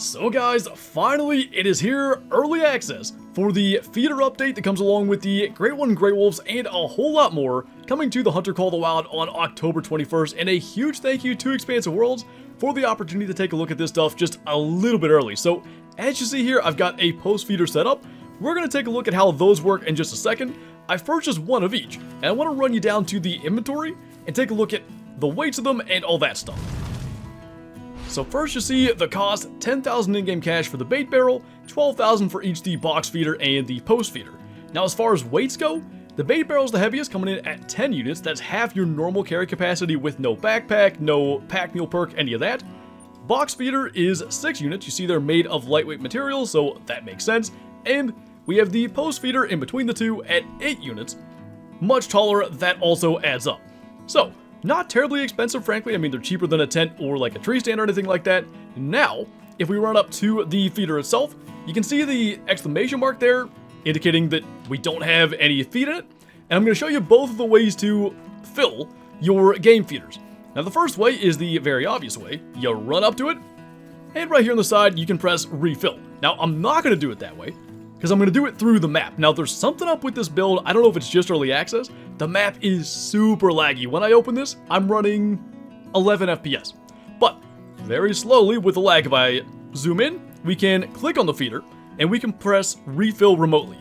So guys, finally it is here, early access, for the feeder update that comes along with the Great One Grey Wolves and a whole lot more, coming to the Hunter Call of the Wild on October 21st, and a huge thank you to Expansive Worlds for the opportunity to take a look at this stuff just a little bit early. So, as you see here, I've got a post feeder set up. We're going to take a look at how those work in just a second. I've purchased one of each, and I want to run you down to the inventory and take a look at the weights of them and all that stuff. So first you see the cost, 10,000 in-game cash for the bait barrel, 12,000 for each the box feeder and the post feeder. Now as far as weights go, the bait barrel is the heaviest, coming in at 10 units. That's half your normal carry capacity with no backpack, no pack mule perk, any of that. Box feeder is 6 units. You see they're made of lightweight material, so that makes sense. And we have the post feeder in between the two at 8 units. Much taller, that also adds up. So, not terribly expensive, frankly. I mean, they're cheaper than a tent or like a tree stand or anything like that. Now, if we run up to the feeder itself, you can see the exclamation mark there, indicating that we don't have any feed in it. And I'm going to show you both of the ways to fill your game feeders. Now, the first way is the very obvious way. You run up to it, and right here on the side, you can press refill. Now, I'm not going to do it that way, because I'm going to do it through the map. Now, there's something up with this build. I don't know if it's just early access. The map is super laggy. When I open this, I'm running 11 FPS. But very slowly with the lag, if I zoom in, we can click on the feeder and we can press refill remotely.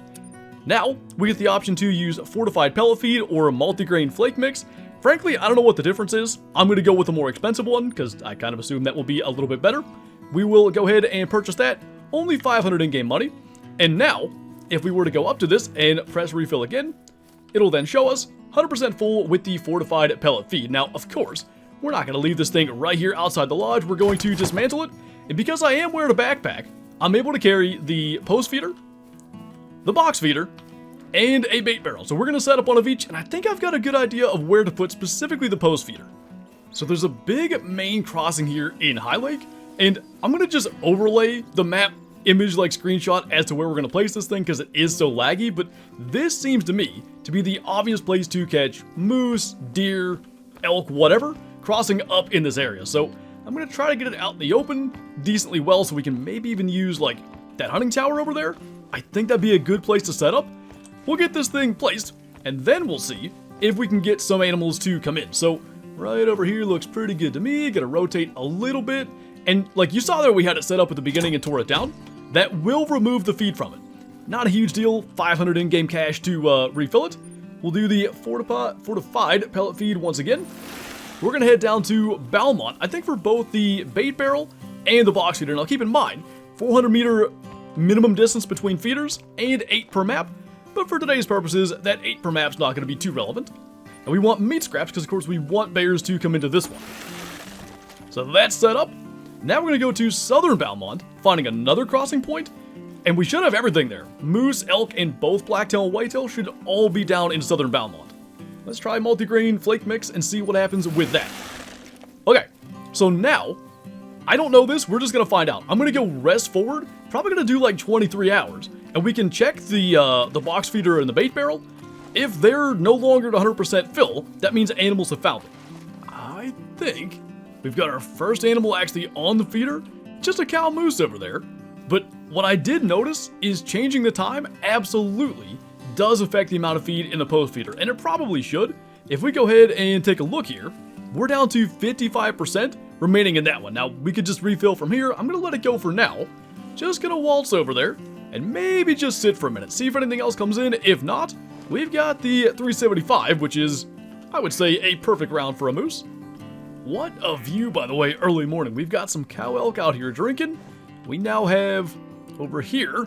Now, we get the option to use fortified pellet feed or multigrain flake mix. Frankly, I don't know what the difference is. I'm going to go with the more expensive one because I kind of assume that will be a little bit better. We will go ahead and purchase that. Only 500 in-game money. And now, if we were to go up to this and press refill again, it'll then show us 100% full with the fortified pellet feed. Now, of course, we're not going to leave this thing right here outside the lodge. We're going to dismantle it. And because I am wearing a backpack, I'm able to carry the post feeder, the box feeder, and a bait barrel. So we're going to set up one of each, and I think I've got a good idea of where to put specifically the post feeder. So there's a big main crossing here in High Lake, and I'm going to just overlay the map image like screenshot as to where we're going to place this thing because it is so laggy, but this seems to me to be the obvious place to catch moose, deer, elk, whatever, crossing up in this area. So I'm going to try to get it out in the open decently well so we can maybe even use like that hunting tower over there. I think that'd be a good place to set up. We'll get this thing placed and then we'll see if we can get some animals to come in. So right over here looks pretty good to me. Gonna rotate a little bit. And like you saw there, we had it set up at the beginning and tore it down. That will remove the feed from it. Not a huge deal, 500 in-game cash to refill it. We'll do the fortified pellet feed once again. We're gonna head down to Balmont, I think for both the bait barrel and the box feeder. Now keep in mind, 400 meter minimum distance between feeders and 8 per map. But for today's purposes, that 8 per map's not gonna be too relevant. And we want meat scraps because of course we want bears to come into this one. So that's set up. Now we're going to go to Southern Balmont, finding another crossing point, and we should have everything there. Moose, elk, and both blacktail and whitetail should all be down in Southern Balmont. Let's try multigrain flake mix and see what happens with that. Okay, so now, I don't know this, we're just going to find out. I'm going to go rest forward, probably going to do like 23 hours, and we can check the box feeder and the bait barrel. If they're no longer at 100% fill, that means animals have found it. I think we've got our first animal actually on the feeder, just a cow moose over there. But what I did notice is changing the time absolutely does affect the amount of feed in the post feeder, and it probably should. If we go ahead and take a look here, we're down to 55% remaining in that one. Now, we could just refill from here. I'm gonna let it go for now. Just gonna waltz over there and maybe just sit for a minute, see if anything else comes in. If not, we've got the 375, which is, I would say, a perfect round for a moose. What a view, by the way, early morning. We've got some cow elk out here drinking. We now have, over here,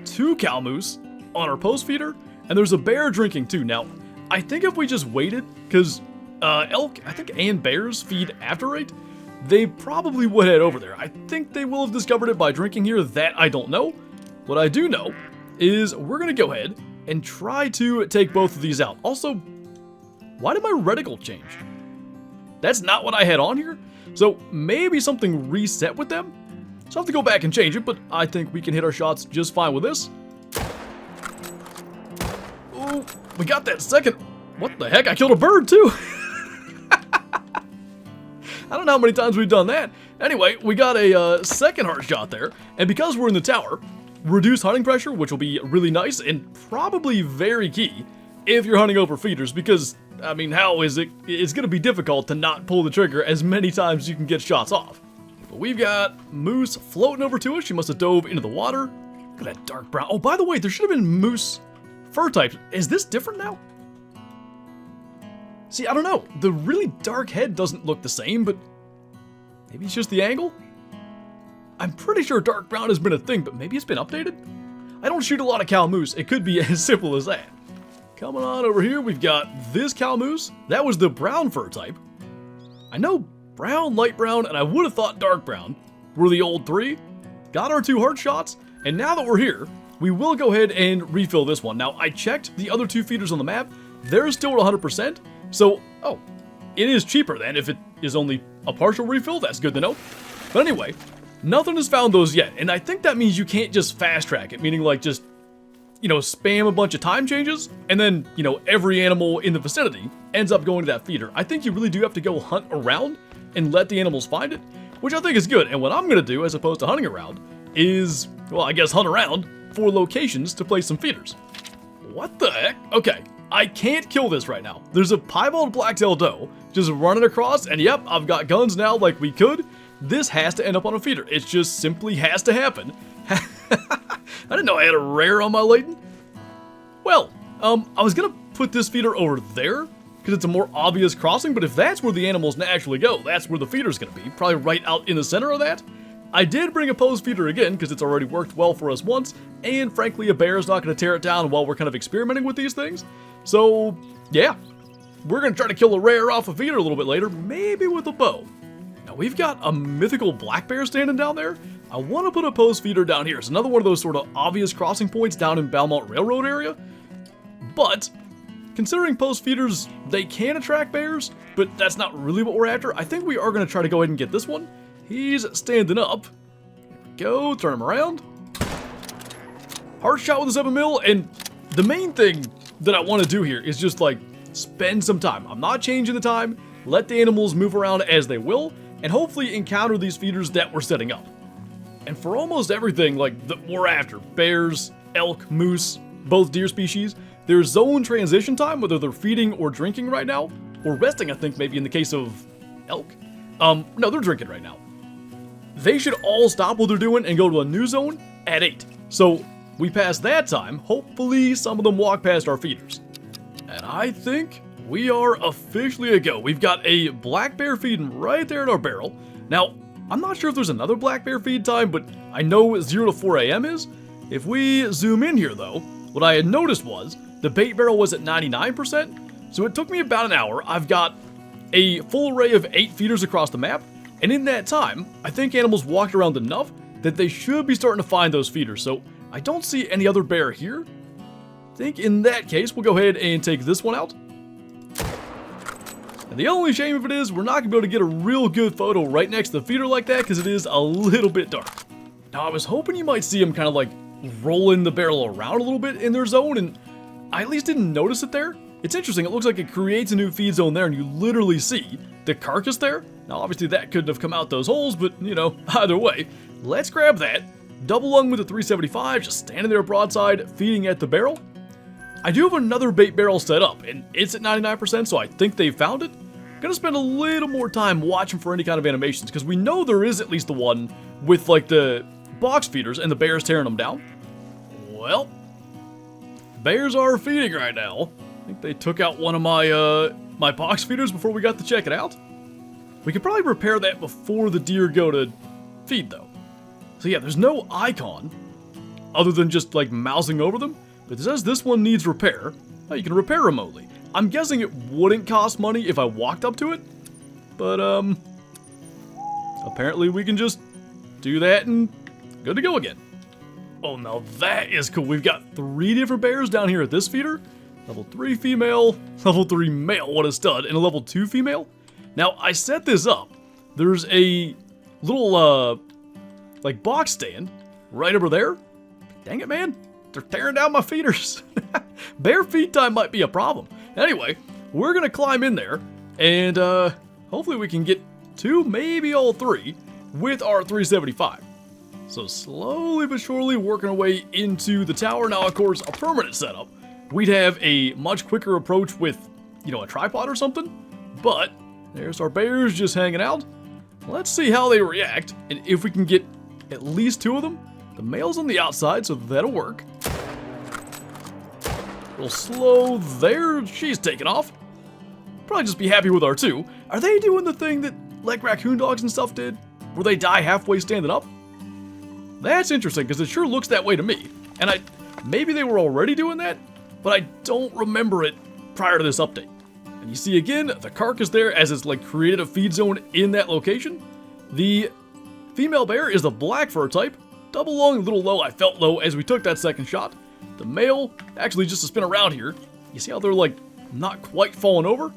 2 cow moose on our post feeder, and there's a bear drinking too. Now, I think if we just waited, because elk, I think, and bears feed after 8, they probably would head over there. I think they will have discovered it by drinking here. That I don't know. What I do know is we're going to go ahead and try to take both of these out. Also, why did my reticle change? That's not what I had on here. So maybe something reset with them. So I'll have to go back and change it, but I think we can hit our shots just fine with this. Oh, we got that second. What the heck? I killed a bird too. I don't know how many times we've done that. Anyway, we got a second heart shot there, and because we're in the tower, reduced hunting pressure, which will be really nice and probably very key if you're hunting over feeders, because, I mean, how is it? It's going to be difficult to not pull the trigger as many times as you can get shots off. But we've got moose floating over to us. She must have dove into the water. Look at that dark brown. Oh, by the way, there should have been moose fur types. Is this different now? See, I don't know. The really dark head doesn't look the same, but maybe it's just the angle? I'm pretty sure dark brown has been a thing, but maybe it's been updated? I don't shoot a lot of cow moose. It could be as simple as that. Coming on over here, we've got this cow moose. That was the brown fur type. I know brown, light brown, and I would have thought dark brown were the old three. Got our 2 heart shots, and now that we're here, we will go ahead and refill this one. Now, I checked the other 2 feeders on the map. They're still at 100%, so, oh, it is cheaper then. If it is only a partial refill, that's good to know. But anyway, nothing has found those yet, and I think that means you can't just fast track it, meaning like just, you know, spam a bunch of time changes, and then, you know, every animal in the vicinity ends up going to that feeder. I think you really do have to go hunt around and let the animals find it, which I think is good. And what I'm going to do, as opposed to hunting around, is, well, I guess hunt around for locations to place some feeders. What the heck? Okay, I can't kill this right now. There's a piebald blacktail doe just running across, and yep, I've got guns now like we could. This has to end up on a feeder. It just simply has to happen. I didn't know I had a rare on my Layton. Well, I was gonna put this feeder over there because it's a more obvious crossing, but if that's where the animals naturally go, that's where the feeder's gonna be, probably right out in the center of that. I did bring a post feeder again because it's already worked well for us once, and frankly, a bear is not gonna tear it down while we're kind of experimenting with these things. So, yeah, we're gonna try to kill a rare off a feeder a little bit later, maybe with a bow. Now, we've got a mythical black bear standing down there. I want to put a post feeder down here. It's another one of those sort of obvious crossing points down in Belmont Railroad area. But, considering post feeders, they can attract bears, but that's not really what we're after. I think we are going to try to go ahead and get this one. He's standing up. There we go, turn him around. Hard shot with a 7 mil, and the main thing that I want to do here is just, like, spend some time. I'm not changing the time. Let the animals move around as they will, and hopefully encounter these feeders that we're setting up. And for almost everything, like, that we're after, bears, elk, moose, both deer species, there's zone transition time, whether they're feeding or drinking right now, or resting, I think, maybe in the case of elk. No, they're drinking right now. They should all stop what they're doing and go to a new zone at 8. So, we pass that time, hopefully some of them walk past our feeders. And I think we are officially a go. We've got a black bear feeding right there in our barrel. Now, I'm not sure if there's another black bear feed time, but I know 0 to 4 a.m. is. If we zoom in here, though, what I had noticed was the bait barrel was at 99%, so it took me about an hour. I've got a full array of 8 feeders across the map, and in that time, I think animals walked around enough that they should be starting to find those feeders, so I don't see any other bear here. I think in that case, we'll go ahead and take this one out. And the only shame of it is we're not going to be able to get a real good photo right next to the feeder like that because it is a little bit dark. Now, I was hoping you might see them kind of like rolling the barrel around a little bit in their zone, and I at least didn't notice it there. It's interesting. It looks like it creates a new feed zone there, and you literally see the carcass there. Now, obviously, that couldn't have come out those holes, but, you know, either way, let's grab that. Double lung with a 375, just standing there broadside, feeding at the barrel. I do have another bait barrel set up, and it's at 99%, so I think they found it. Gonna spend a little more time watching for any kind of animations, because we know there is at least the one with, like, the box feeders and the bears tearing them down. Well, bears are feeding right now. I think they took out one of my, my box feeders before we got to check it out. We could probably repair that before the deer go to feed, though. So yeah, there's no icon, other than just, like, mousing over them. But it says this one needs repair. Oh, you can repair remotely. I'm guessing it wouldn't cost money if I walked up to it. But, apparently we can just do that and good to go again. Oh, now that is cool. We've got 3 different bears down here at this feeder. Level 3 female, level 3 male, what a stud, and a level 2 female. Now, I set this up. There's a little, like, box stand right over there. Dang it, man. They're tearing down my feeders. Bear feed time might be a problem. Anyway, we're going to climb in there, and hopefully we can get 2, maybe all 3. with our 375. So slowly but surely working our way into the tower. Now, of course, a permanent setup, we'd have a much quicker approach with, you know, a tripod or something. But there's our bears just hanging out. Let's see how they react, and if we can get at least 2 of them. The male's on the outside, so that'll work. A little slow there. She's taking off. Probably just be happy with our 2. Are they doing the thing that like raccoon dogs and stuff did, where they die halfway standing up? That's interesting, because it sure looks that way to me. And maybe they were already doing that, but I don't remember it prior to this update. And you see again, the carcass there as it's like created a feed zone in that location. The female bear is the black fur type. Double long, a little low. I felt low as we took that second shot. The male, actually just to spin around here. You see how they're like not quite falling over?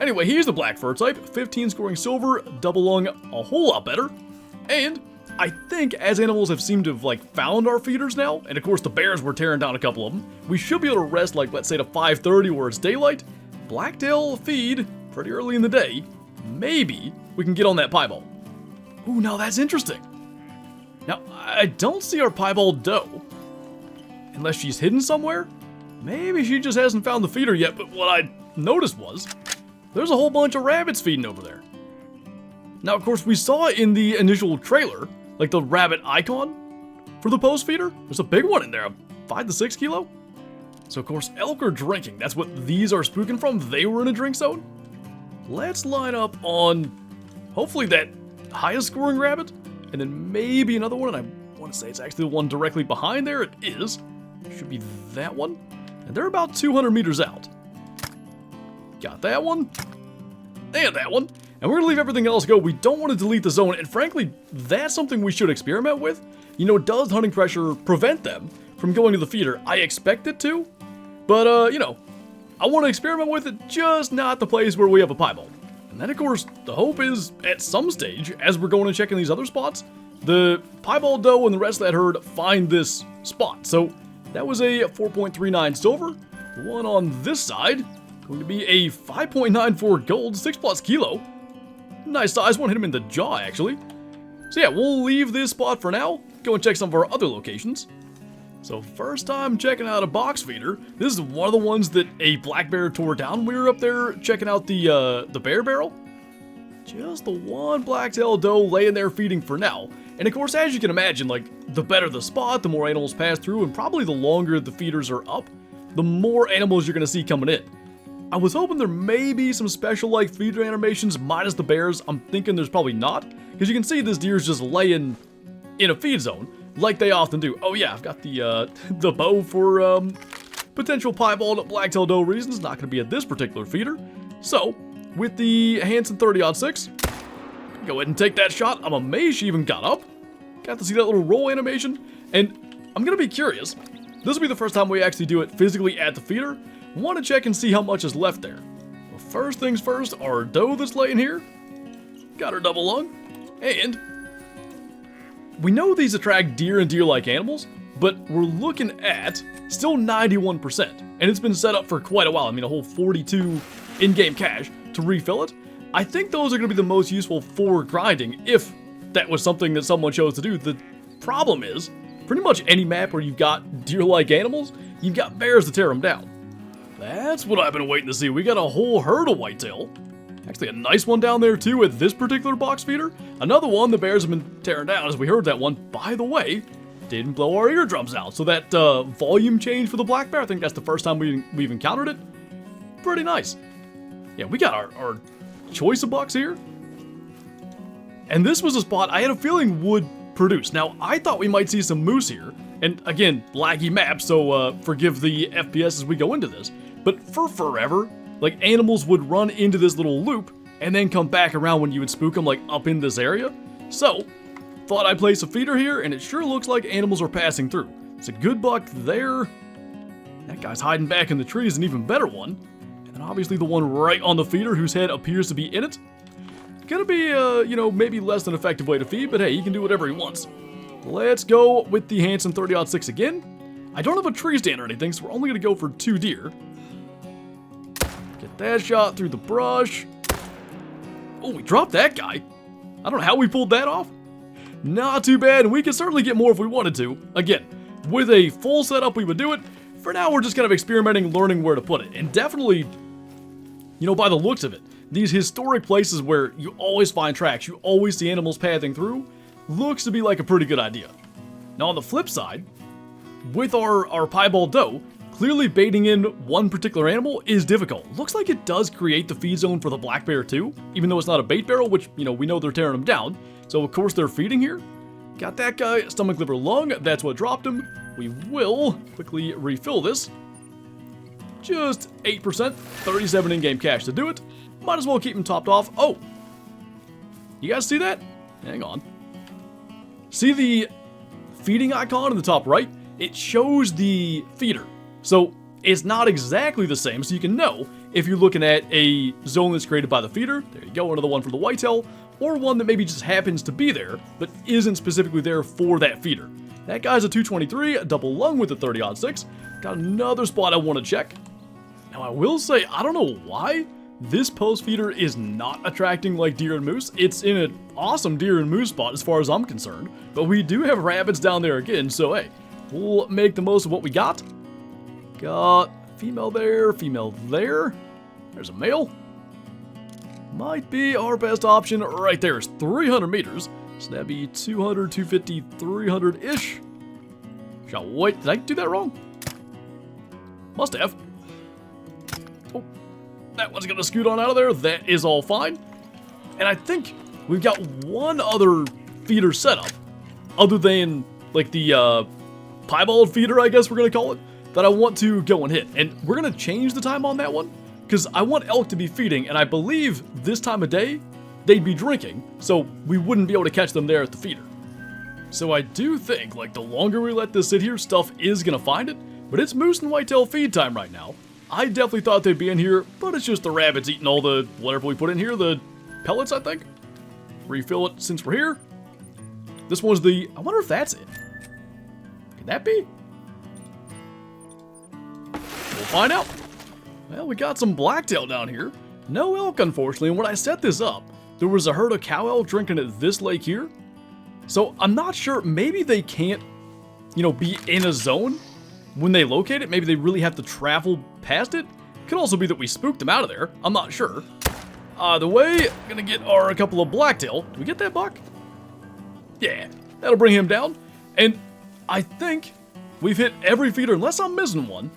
Anyway, he's the black fur type. 15 scoring silver, double lung a whole lot better. And I think as animals have seemed to have like found our feeders now, and of course the bears were tearing down a couple of them, we should be able to rest like, let's say, to 5:30 where it's daylight. Blacktail feed pretty early in the day. Maybe we can get on that piebald. Ooh, now that's interesting. Now, I don't see our piebald doe. Unless she's hidden somewhere. Maybe she just hasn't found the feeder yet, but what I noticed was there's a whole bunch of rabbits feeding over there. Now, of course, we saw in the initial trailer, like the rabbit icon for the post feeder. There's a big one in there, 5 to 6 kilo. So, of course, elk are drinking. That's what these are spooking from. They were in a drink zone. Let's line up on, hopefully, that highest scoring rabbit. And then maybe another one. And I want to say it's actually the one directly behind there. It is. Should be that one. And they're about 200 meters out. Got that one. And that one. And we're going to leave everything else go. We don't want to delete the zone. And frankly, that's something we should experiment with. You know, does hunting pressure prevent them from going to the feeder? I expect it to. But, you know, I want to experiment with it, just not the place where we have a piebald. And then, of course, the hope is, at some stage, as we're going and checking these other spots, the piebald doe and the rest of that herd find this spot. So, that was a 4.39 silver. The one on this side, going to be a 5.94 gold, 6+ kilo. Nice size one, hit him in the jaw, actually. So yeah, we'll leave this spot for now, go and check some of our other locations. So first time checking out a box feeder. This is one of the ones that a black bear tore down. We were up there checking out the bear barrel. Just the one black-tailed doe laying there feeding for now. And of course, as you can imagine, like, the better the spot, the more animals pass through, and probably the longer the feeders are up, the more animals you're gonna see coming in. I was hoping there may be some special, like, feeder animations minus the bears. I'm thinking there's probably not, because you can see this deer's just laying in a feed zone, like they often do. Oh yeah, I've got the bow for potential piebald black-tailed doe reasons. Not gonna be at this particular feeder. So, with the Hansen 30-06, go ahead and take that shot. I'm amazed she even got up. Got to see that little roll animation. And I'm gonna be curious. This will be the first time we actually do it physically at the feeder. Want to check and see how much is left there. Well, first things first, our doe that's laying here. Got her double lung. And we know these attract deer and deer-like animals, but we're looking at still 91%. And it's been set up for quite a while. I mean, a whole 42 in-game cash to refill it. I think those are going to be the most useful for grinding, if that was something that someone chose to do. The problem is, pretty much any map where you've got deer-like animals, you've got bears to tear them down. That's what I've been waiting to see. We got a whole herd of whitetail. Actually, a nice one down there, too, at this particular box feeder. Another one the bears have been tearing down, as we heard that one. By the way, didn't blow our eardrums out. So that volume change for the black bear, I think that's the first time we've encountered it. Pretty nice. Yeah, we got our choice of bucks here. And this was a spot I had a feeling would produce. Now, I thought we might see some moose here. And again, laggy map, so forgive the FPS as we go into this. But for forever, like, animals would run into this little loop and then come back around when you would spook them, like, up in this area. So, thought I'd place a feeder here, and it sure looks like animals are passing through. It's a good buck there. That guy's hiding back in the tree is an even better one. And then obviously the one right on the feeder whose head appears to be in it. Gonna be, you know, maybe less than effective way to feed, but hey, he can do whatever he wants. Let's go with the Hansen 30-06 again. I don't have a tree stand or anything, so we're only gonna go for 2 deer. Get that shot through the brush. Oh, we dropped that guy. I don't know how we pulled that off. Not too bad, and we can certainly get more if we wanted to. Again, with a full setup, we would do it. For now, we're just kind of experimenting, learning where to put it. And definitely, you know, by the looks of it, these historic places where you always find tracks, you always see animals pathing through, looks to be like a pretty good idea. Now, on the flip side, with our piebald doe, clearly baiting in one particular animal is difficult. Looks like it does create the feed zone for the black bear too, even though it's not a bait barrel, which, you know, we know they're tearing them down. So, of course, they're feeding here. Got that guy, stomach, liver, lung. That's what dropped him. We will quickly refill this. Just 8%, 37 in-game cash to do it. Might as well keep him topped off. Oh! You guys see that? Hang on. See the feeding icon in the top right? It shows the feeder. So, it's not exactly the same, so you can know if you're looking at a zone that's created by the feeder. There you go, another one for the whitetail. Or one that maybe just happens to be there, but isn't specifically there for that feeder. That guy's a 223, a double lung with a 30-06. Got another spot I want to check. Now I will say, I don't know why this post feeder is not attracting like deer and moose. It's in an awesome deer and moose spot as far as I'm concerned, but we do have rabbits down there again, so hey, we'll make the most of what we got. Got female there, female there. There's a male. Might be our best option right there. Is 300 meters. So that'd be 200, 250, 300-ish. Shall wait. Did I do that wrong? Must have. Oh, that one's gonna scoot on out of there. That is all fine. And I think we've got one other feeder setup, other than like the piebald feeder, I guess we're gonna call it, that I want to go and hit. And we're gonna change the time on that one, because I want elk to be feeding, and I believe this time of day, they'd be drinking, so we wouldn't be able to catch them there at the feeder. So I do think, like, the longer we let this sit here, stuff is gonna find it, but it's moose and whitetail feed time right now. I definitely thought they'd be in here, but it's just the rabbits eating all the, whatever we put in here, the pellets, I think. Refill it since we're here. This one's the, I wonder if that's it. Can that be? We'll find out. Well, we got some blacktail down here. No elk, unfortunately, and when I set this up, there was a herd of cow elk drinking at this lake here. So I'm not sure, maybe they can't, you know, be in a zone when they locate it. Maybe they really have to travel past it. Could also be that we spooked them out of there. I'm not sure. Either way, gonna get a couple of blacktail. Do we get that buck? Yeah, that'll bring him down. And I think we've hit every feeder, unless I'm missing one.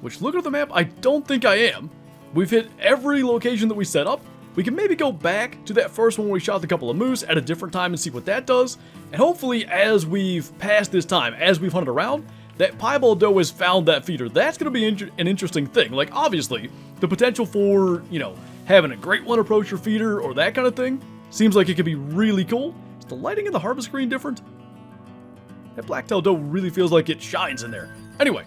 Which, look at the map, I don't think I am. We've hit every location that we set up. We can maybe go back to that first one where we shot the couple of moose at a different time and see what that does. And hopefully, as we've passed this time, as we've hunted around, that piebald doe has found that feeder. That's going to be an interesting thing. Like, obviously, the potential for, you know, having a great one approach your feeder or that kind of thing seems like it could be really cool. Is the lighting in the harvest screen different? That blacktail doe really feels like it shines in there. Anyway.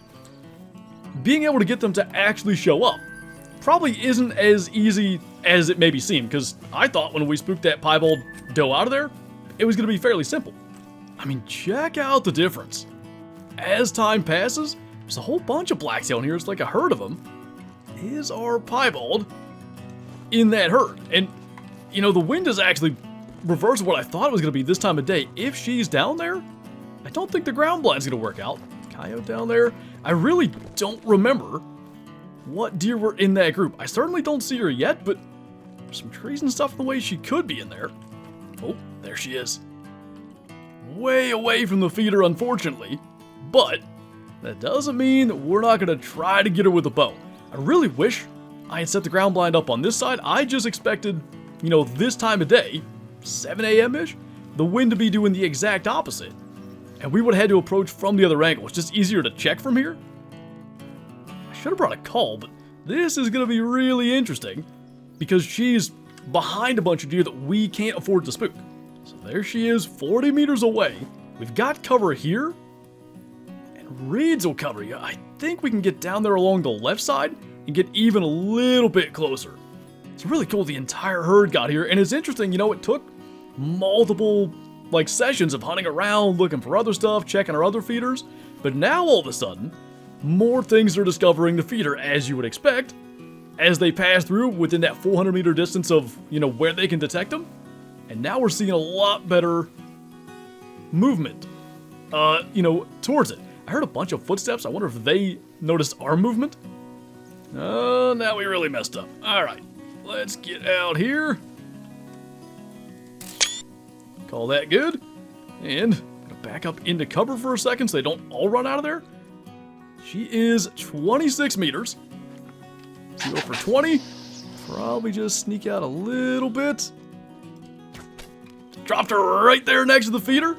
Being able to get them to actually show up probably isn't as easy as it maybe seemed, because I thought when we spooked that piebald doe out of there, it was going to be fairly simple. I mean, check out the difference. As time passes, there's a whole bunch of blacktail in here. It's like a herd of them. Is our piebald in that herd? And, you know, the wind is actually reverse of what I thought it was going to be this time of day. If she's down there, I don't think the ground blind's going to work out. Coyote down there. I really don't remember what deer were in that group. I certainly don't see her yet, but there's some trees and stuff in the way she could be in there. Oh, there she is. Way away from the feeder, unfortunately. But that doesn't mean we're not going to try to get her with a bow. I really wish I had set the ground blind up on this side. I just expected, you know, this time of day, 7 a.m.-ish, the wind to be doing the exact opposite. And we would have had to approach from the other angle. It's just easier to check from here. I should have brought a call, but this is going to be really interesting because she's behind a bunch of deer that we can't afford to spook. So there she is, 40 meters away. We've got cover here, and reeds will cover you. I think we can get down there along the left side and get even a little bit closer. It's really cool the entire herd got here, and it's interesting, you know, it took multiple like sessions of hunting around, looking for other stuff, checking our other feeders, but now all of a sudden, more things are discovering the feeder, as you would expect, as they pass through within that 400 meter distance of, you know, where they can detect them. And now we're seeing a lot better movement, towards it. I heard a bunch of footsteps. I wonder if they noticed our movement. Now we really messed up. All right, let's get out here. Call that good. And back up into cover for a second so they don't all run out of there. She is 26 meters. Let's go for 20. Probably just sneak out a little bit. Dropped her right there next to the feeder.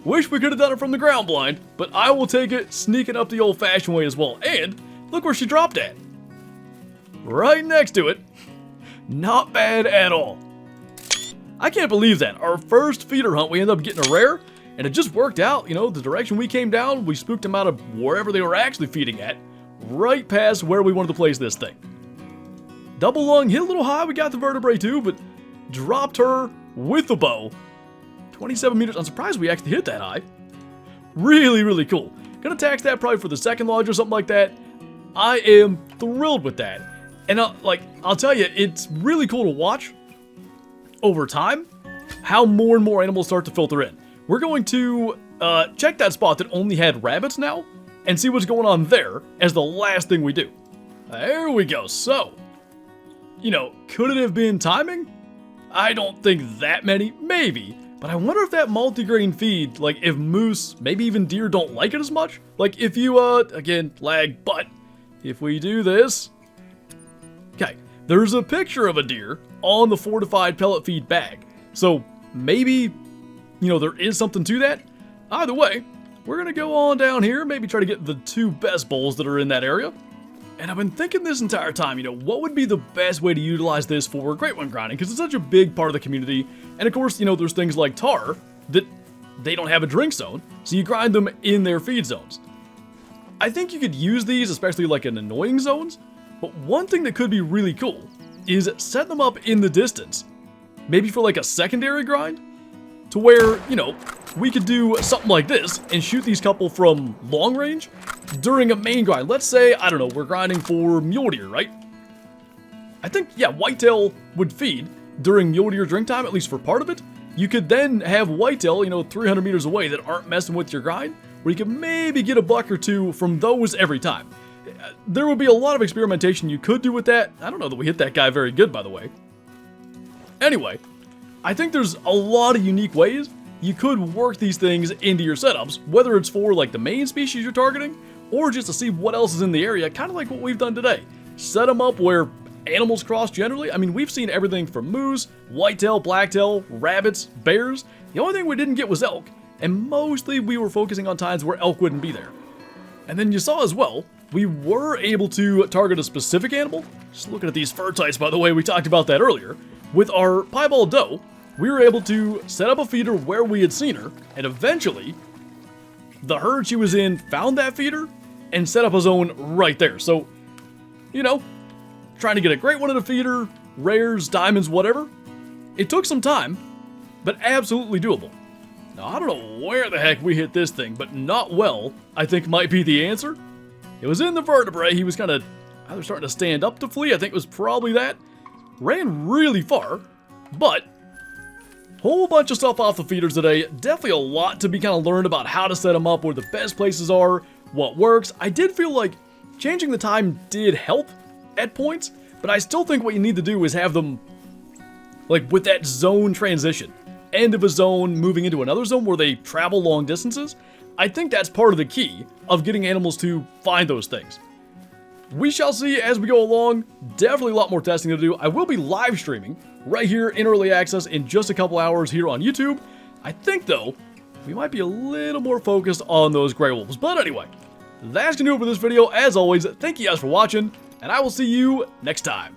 Wish we could have done it from the ground blind, but I will take it sneaking up the old-fashioned way as well. And look where she dropped at. Right next to it. Not bad at all. I can't believe that. Our first feeder hunt, we ended up getting a rare, and it just worked out. The direction we came down, we spooked them out of wherever they were actually feeding at, right past where we wanted to place this thing. Double lung, hit a little high, we got the vertebrae too, but dropped her with the bow. 27 meters, I'm surprised we actually hit that high. Really, really cool. Gonna tax that probably for the second lodge or something like that. I am thrilled with that. And I'll tell you, it's really cool to watch over time how more and more animals start to filter in. We're going to check that spot that only had rabbits now and see what's going on there as the last thing we do. There we go. So, could it have been timing? I don't think that many, maybe. But I wonder if that multigrain feed, if moose, maybe even deer don't like it as much. If you, again, lag, but if we do this. Okay, there's a picture of a deer on the fortified pellet feed bag. So maybe, there is something to that. Either way, we're going to go on down here, maybe try to get the 2 best bowls that are in that area. And I've been thinking this entire time, what would be the best way to utilize this for great one grinding? Because it's such a big part of the community. And of course, there's things like tar that they don't have a drink zone. So you grind them in their feed zones. I think you could use these, especially in annoying zones. But one thing that could be really cool is set them up in the distance. Maybe for a secondary grind. To where, we could do something like this and shoot these couple from long range during a main grind. Let's say, I don't know, we're grinding for mule deer, right? I think, yeah, whitetail would feed during mule deer drink time, at least for part of it. You could then have whitetail, 300 meters away that aren't messing with your grind, where you could maybe get a buck or two from those every time. There would be a lot of experimentation you could do with that. I don't know that we hit that guy very good, by the way. Anyway, I think there's a lot of unique ways you could work these things into your setups, whether it's for the main species you're targeting, or just to see what else is in the area, kind of like what we've done today. Set them up where animals cross generally. I mean, we've seen everything from moose, whitetail, blacktail, rabbits, bears. The only thing we didn't get was elk, and mostly we were focusing on times where elk wouldn't be there. And then you saw as well, we were able to target a specific animal. Just looking at these fur types, by the way, we talked about that earlier. With our piebald doe, we were able to set up a feeder where we had seen her, and eventually, the herd she was in found that feeder and set up a zone right there. So, trying to get a great one at a feeder, rares, diamonds, whatever. It took some time, but absolutely doable. Now, I don't know where the heck we hit this thing, but not well, I think might be the answer. It was in the vertebrae. He was kind of either starting to stand up to flee. I think it was probably that. Ran really far, but whole bunch of stuff off the feeders today. Definitely a lot to be kind of learned about how to set them up, where the best places are, what works. I did feel like changing the time did help at points, but I still think what you need to do is have them with that zone transition. End of a zone, moving into another zone where they travel long distances. I think that's part of the key of getting animals to find those things. We shall see as we go along. Definitely a lot more testing to do. I will be live streaming right here in early access in just a couple hours here on YouTube. I think, though, we might be a little more focused on those gray wolves. But anyway, that's going to do it for this video. As always, thank you guys for watching, and I will see you next time.